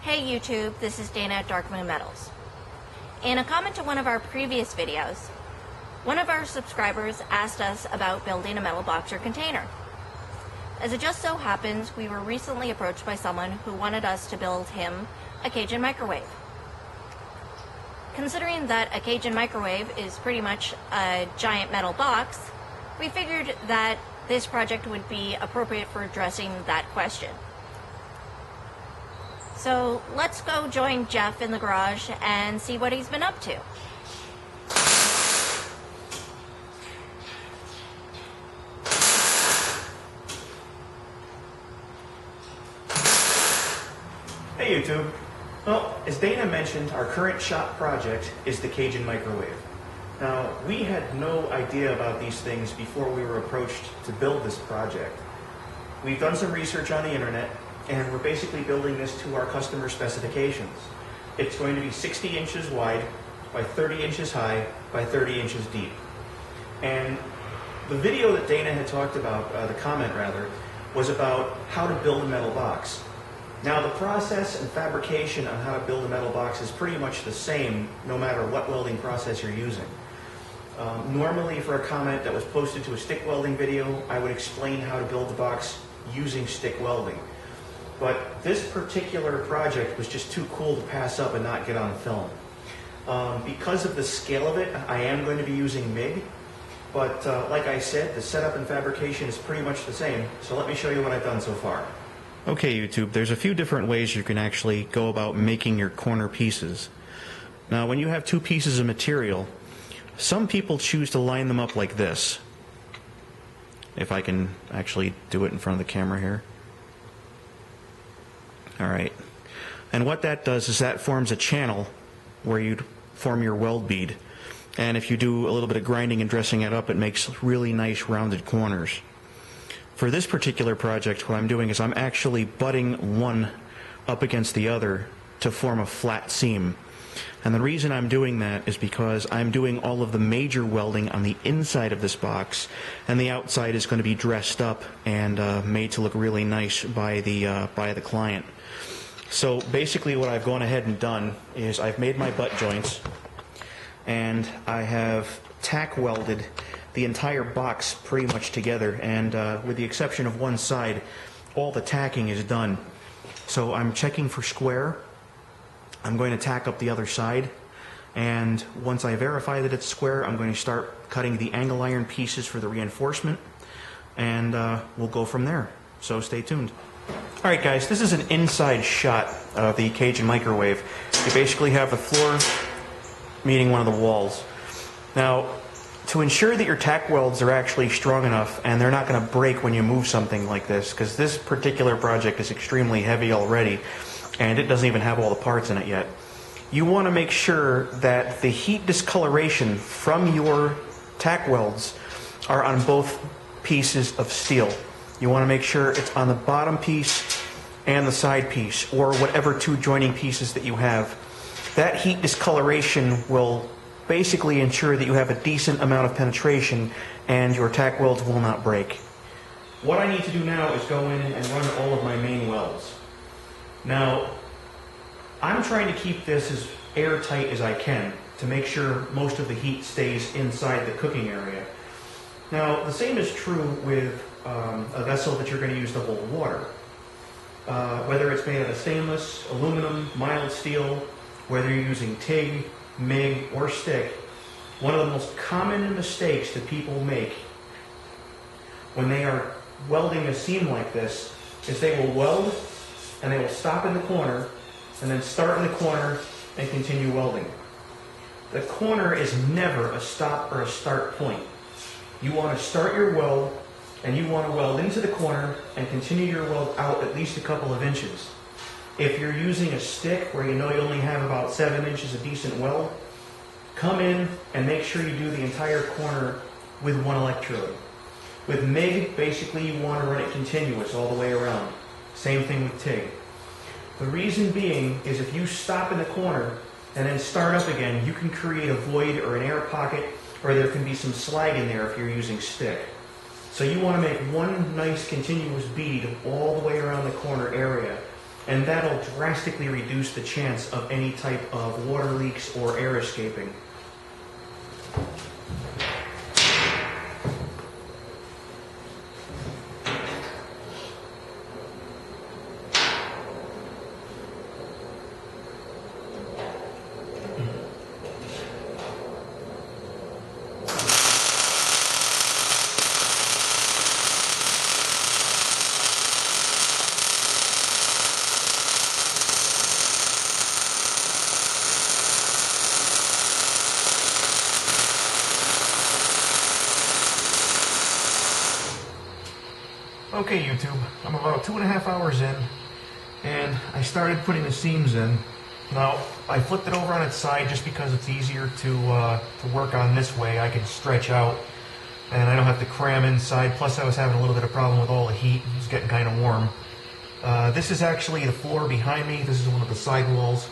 Hey YouTube, this is Dana at Darkmoon Metals. In a comment to one of our previous videos, one of our subscribers asked us about building a metal box or container. As it just so happens, we were recently approached by someone who wanted us to build him a Cajun microwave. Considering that a Cajun microwave is pretty much a giant metal box, we figured that this project would be appropriate for addressing that question. So let's go join Jeff in the garage and see what he's been up to. Hey YouTube. Well, as Dana mentioned, our current shop project is the Cajun microwave. Now, we had no idea about these things before we were approached to build this project. We've done some research on the internet, and we're basically building this to our customer specifications. It's going to be 60 inches wide by 30 inches high by 30 inches deep. And the video that Dana had talked about, the comment rather, was about how to build a metal box. Now the process and fabrication on how to build a metal box is pretty much the same no matter what welding process you're using. Normally for a comment that was posted to a stick welding video, I would explain how to build the box using stick welding. But this particular project was just too cool to pass up and not get on film. Because of the scale of it, I am going to be using MIG, but like I said, the setup and fabrication is pretty much the same, so let me show you what I've done so far. Okay YouTube, there's a few different ways you can actually go about making your corner pieces. Now when you have two pieces of material, some people choose to line them up like this. If I can actually do it in front of the camera here. Alright, and what that does is that forms a channel where you'd form your weld bead, and if you do a little bit of grinding and dressing it up, it makes really nice rounded corners. For this particular project, what I'm doing is I'm actually butting one up against the other to form a flat seam. And the reason I'm doing that is because I'm doing all of the major welding on the inside of this box, and the outside is going to be dressed up and made to look really nice by the client. So basically what I've gone ahead and done is I've made my butt joints, and I have tack welded the entire box pretty much together, and with the exception of one side, all the tacking is done. So I'm checking for square. I'm going to tack up the other side, and once I verify that it's square, I'm going to start cutting the angle iron pieces for the reinforcement, and we'll go from there. So stay tuned. Alright guys, this is an inside shot of the Cajun microwave. You basically have the floor meeting one of the walls. Now, to ensure that your tack welds are actually strong enough and they're not going to break when you move something like this, because this particular project is extremely heavy already and it doesn't even have all the parts in it yet, you want to make sure that the heat discoloration from your tack welds are on both pieces of steel. You want to make sure it's on the bottom piece and the side piece, or whatever two joining pieces that you have. That heat discoloration will basically ensure that you have a decent amount of penetration and your tack welds will not break. What I need to do now is go in and run all of my main welds. Now, I'm trying to keep this as airtight as I can to make sure most of the heat stays inside the cooking area. Now, the same is true with a vessel that you're going to use to hold water. Whether it's made out of stainless, aluminum, mild steel, whether you're using TIG, MIG, or stick, one of the most common mistakes that people make when they are welding a seam like this is they will weld and they will stop in the corner and then start in the corner and continue welding. The corner is never a stop or a start point. You want to start your weld and you want to weld into the corner and continue your weld out at least a couple of inches. If you're using a stick where you know you only have about 7 inches of decent weld, come in and make sure you do the entire corner with one electrode. With MIG, basically you want to run it continuous all the way around. Same thing with TIG. The reason being is if you stop in the corner and then start up again, you can create a void or an air pocket, or there can be some slag in there if you're using stick. So you want to make one nice continuous bead all the way around the corner area. and that'll drastically reduce the chance of any type of water leaks or air escaping. Okay, YouTube, I'm about 2.5 hours in, and I started putting the seams in. Now, I flipped it over on its side just because it's easier to work on this way. I can stretch out, and I don't have to cram inside. Plus, I was having a little bit of problem with all the heat. It was getting kind of warm. This is actually the floor behind me. This is one of the side walls.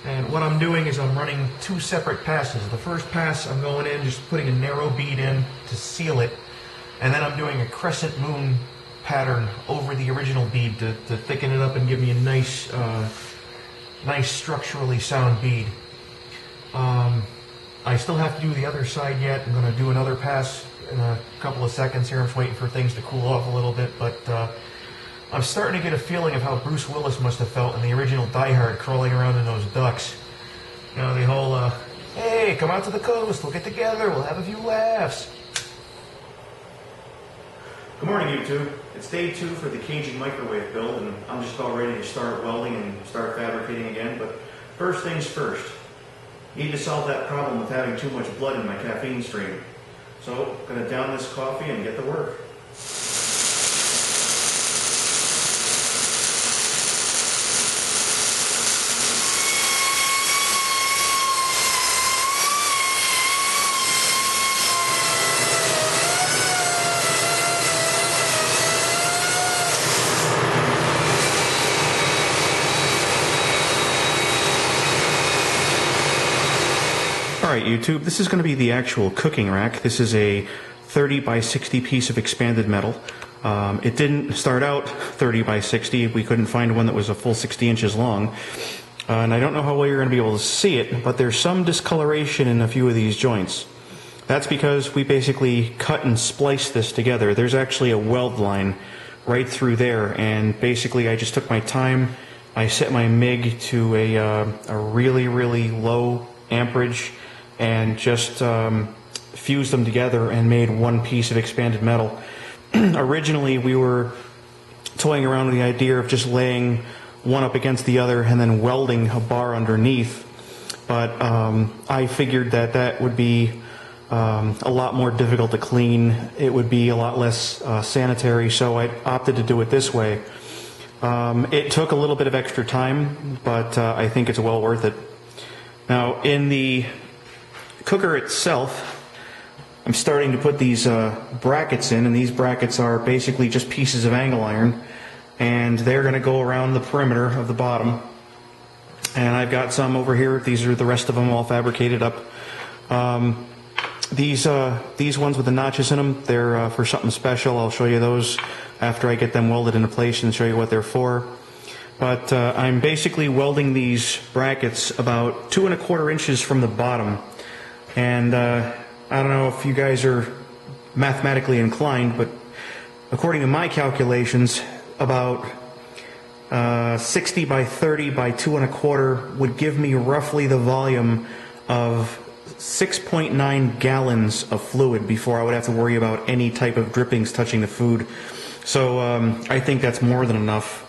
And what I'm doing is I'm running 2 separate passes. The first pass, I'm going in, just putting a narrow bead in to seal it. And then I'm doing a crescent moon pattern over the original bead to thicken it up and give me a nice structurally sound bead. I still have to do the other side yet. I'm going to do another pass in a couple of seconds here. I'm just waiting for things to cool off a little bit, but I'm starting to get a feeling of how Bruce Willis must have felt in the original Die Hard, crawling around in those ducks. You know, the whole, hey, come out to the coast, we'll get together, we'll have a few laughs. Good morning, YouTube. It's day 2 for the Cajun microwave build, and I'm just about ready to start welding and start fabricating again. But first things first, need to solve that problem with having too much blood in my caffeine stream. So, I'm going to down this coffee and get to work. Alright YouTube, this is going to be the actual cooking rack. This is a 30 by 60 piece of expanded metal. It didn't start out 30 by 60. We couldn't find one that was a full 60 inches long. And I don't know how well you're going to be able to see it, but there's some discoloration in a few of these joints. That's because we basically cut and spliced this together. There's actually a weld line right through there, and basically I just took my time. I set my MIG to a really, really low amperage and just fused them together and made one piece of expanded metal. Originally, we were toying around with the idea of just laying one up against the other and then welding a bar underneath, but I figured that that would be a lot more difficult to clean. It would be a lot less sanitary, so I opted to do it this way. It took a little bit of extra time, but I think it's well worth it. Now, in the cooker itself, I'm starting to put these brackets in, and these brackets are basically just pieces of angle iron, and they're going to go around the perimeter of the bottom. And I've got some over here. These are the rest of them all fabricated up. These ones with the notches in them, they're for something special. I'll show you those after I get them welded into place and show you what they're for. But I'm basically welding these brackets about 2 1/4 inches from the bottom. And I don't know if you guys are mathematically inclined, but according to my calculations, about 60 by 30 by 2 1/4 would give me roughly the volume of 6.9 gallons of fluid before I would have to worry about any type of drippings touching the food. So I think that's more than enough.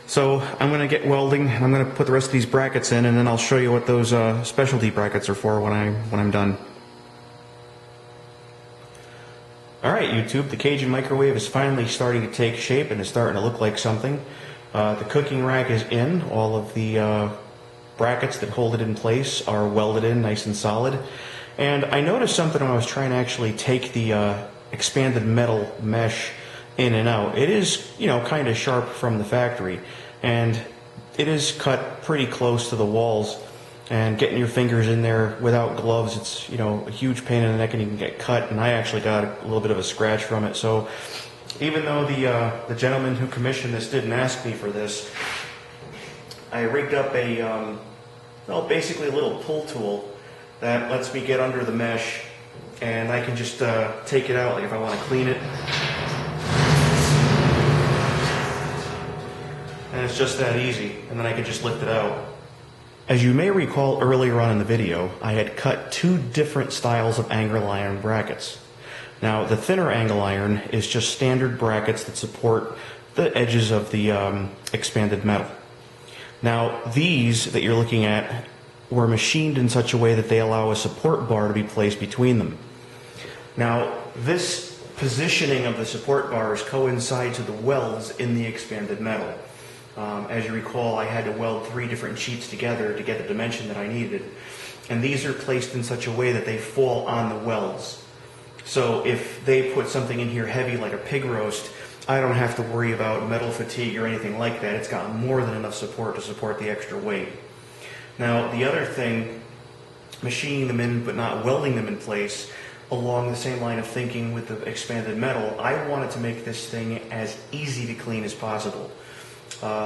So I'm going to get welding, and I'm going to put the rest of these brackets in, and then I'll show you what those specialty brackets are for when I'm done. Alright YouTube, the Cajun microwave is finally starting to take shape and is starting to look like something. The cooking rack is in. All of the brackets that hold it in place are welded in nice and solid. And I noticed something when I was trying to actually take the expanded metal mesh in and out. It is, you know, kind of sharp from the factory, and it is cut pretty close to the walls, and getting your fingers in there without gloves, it's, you know, a huge pain in the neck and you can get cut, and I actually got a little bit of a scratch from it. So even though the gentleman who commissioned this didn't ask me for this, I rigged up a, well, basically a little pull tool that lets me get under the mesh, and I can just take it out, like if I want to clean it. And it's just that easy, and then I can just lift it out. As you may recall earlier on in the video, I had cut two different styles of angle iron brackets. Now, the thinner angle iron is just standard brackets that support the edges of the expanded metal. Now, these that you're looking at were machined in such a way that they allow a support bar to be placed between them. Now, this positioning of the support bars coincides with the welds in the expanded metal. As you recall, I had to weld 3 different sheets together to get the dimension that I needed. And these are placed in such a way that they fall on the welds. So if they put something in here heavy like a pig roast, I don't have to worry about metal fatigue or anything like that. It's got more than enough support to support the extra weight. Now, the other thing, machining them in but not welding them in place, along the same line of thinking with the expanded metal, I wanted to make this thing as easy to clean as possible.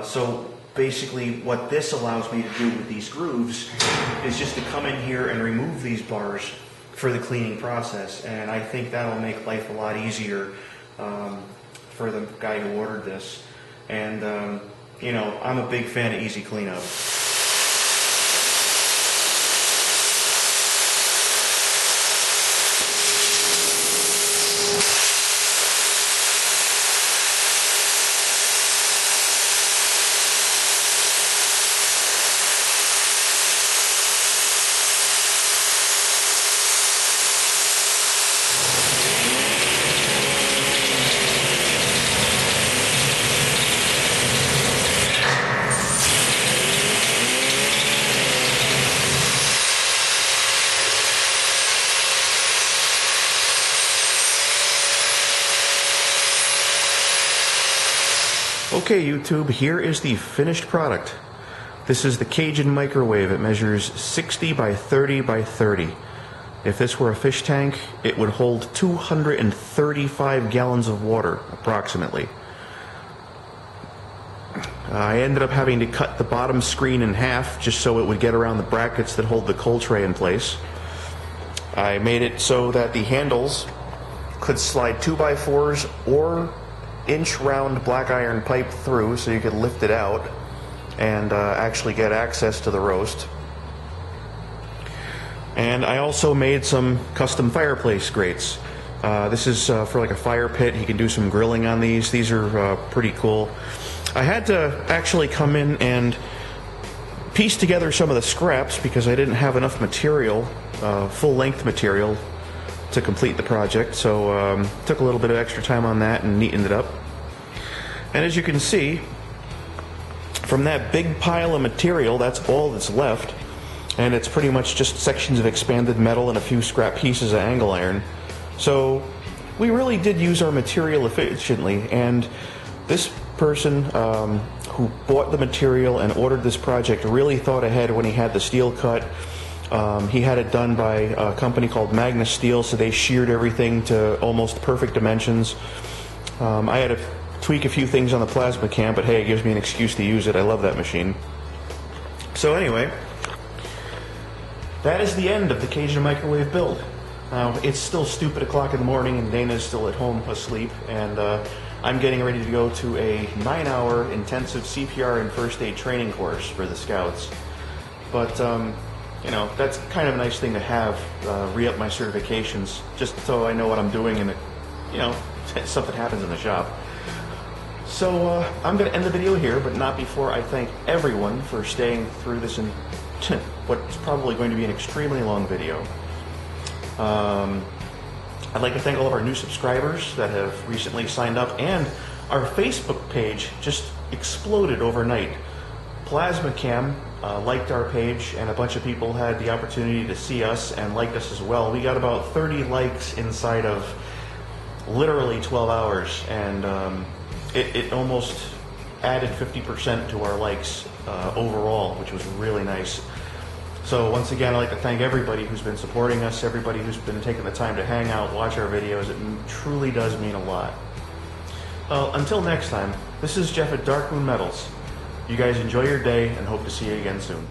So basically what this allows me to do with these grooves is just to come in here and remove these bars for the cleaning process, and I think that'll make life a lot easier for the guy who ordered this. And you know, I'm a big fan of easy cleanup. Okay, YouTube, here is the finished product. This is the Cajun microwave. It measures 60 by 30 by 30. If this were a fish tank, it would hold 235 gallons of water, approximately. I ended up having to cut the bottom screen in half just so it would get around the brackets that hold the coal tray in place. I made it so that the handles could slide 2x4s or inch round black iron pipe through, so you could lift it out and actually get access to the roast. And I also made some custom fireplace grates. This is for like a fire pit. You can do some grilling on these. These are pretty cool. I had to actually come in and piece together some of the scraps because I didn't have enough material, full length material, to complete the project, so took a little bit of extra time on that and neatened it up. And as you can see, from that big pile of material, that's all that's left, and it's pretty much just sections of expanded metal and a few scrap pieces of angle iron. So we really did use our material efficiently, and this person who bought the material and ordered this project really thought ahead when he had the steel cut. He had it done by a company called Magnus Steel, so they sheared everything to almost perfect dimensions. I had to tweak a few things on the plasma cam, but hey, it gives me an excuse to use it. I love that machine. So anyway, that is the end of the Cajun microwave build. Now, it's still stupid o'clock in the morning, and Dana's still at home asleep, and I'm getting ready to go to a 9-hour intensive CPR and first aid training course for the Scouts. But you know, that's kind of a nice thing to have, re-up my certifications, just so I know what I'm doing and, you know, something happens in the shop. So I'm going to end the video here, but not before I thank everyone for staying through this in what's probably going to be an extremely long video. I'd like to thank all of our new subscribers that have recently signed up, and our Facebook page just exploded overnight. Plasma Cam liked our page, and a bunch of people had the opportunity to see us and liked us as well. We got about 30 likes inside of literally 12 hours, and it almost added 50% to our likes overall, which was really nice. So once again, I'd like to thank everybody who's been supporting us, everybody who's been taking the time to hang out, watch our videos. It truly does mean a lot. Well, until next time, this is Jeff at Darkmoon Metals. You guys enjoy your day and hope to see you again soon.